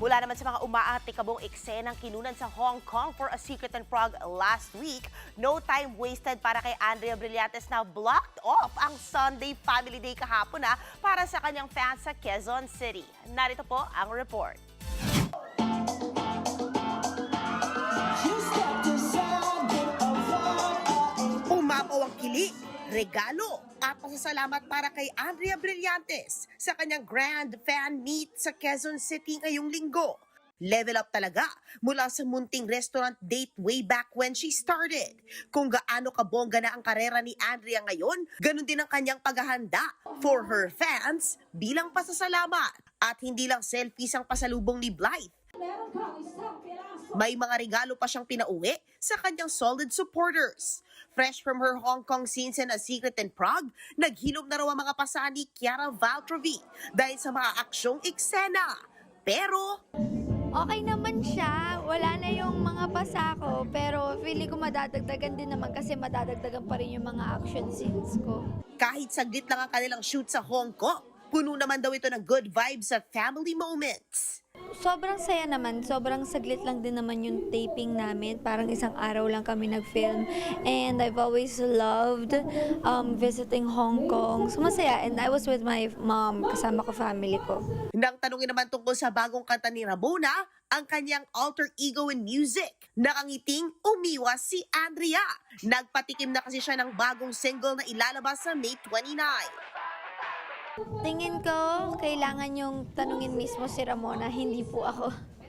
Mula naman sa mga umaatikabong eksenang kinunan sa Hong Kong for a Secret and Prague last week, no time wasted para kay Andrea Brillantes na blocked off ang Sunday Family Day kahapon para sa kanyang fans sa Quezon City. Narito po ang report. Umapaw ang kilig, regalo at pasasalamat para kay Andrea Brillantes sa kanyang grand fan meet sa Quezon City ngayong linggo. Level up talaga mula sa munting restaurant date way back when she started. Kung gaano kabongga na ang karera ni Andrea ngayon, ganun din ang kanyang paghahanda for her fans bilang pasasalamat. At hindi lang selfies ang pasalubong ni Blythe. May mga regalo pa siyang pinauwi sa kanyang solid supporters. Fresh from her Hong Kong scenes in A Secret and Prague, naghilom na raw ang mga pasahan ni Chiara Valtrovi dahil sa mga aksyong eksena. Pero okay naman siya. Wala na yung mga pasa ko, pero feeling ko madadagdagan din naman kasi madadagdagan pa rin yung mga action scenes ko. kahit saglit lang ang kanilang shoot sa Hong Kong, puno naman daw ito ng good vibes at family moments. Sobrang saya naman, sobrang saglit lang din naman yung taping namin. Parang isang araw lang kami nag-film. And I've always loved visiting Hong Kong. So masaya, and I was with my mom, kasama ko family ko. Nang tanungin naman tungkol sa bagong kanta ni Ramona, ang kanyang alter ego in music, nakangiting umiwas si Andrea. Nagpatikim na kasi siya ng bagong single na ilalabas sa May 29. Tingin ko, kailangan yung tanungin mismo si Ramona, hindi po ako.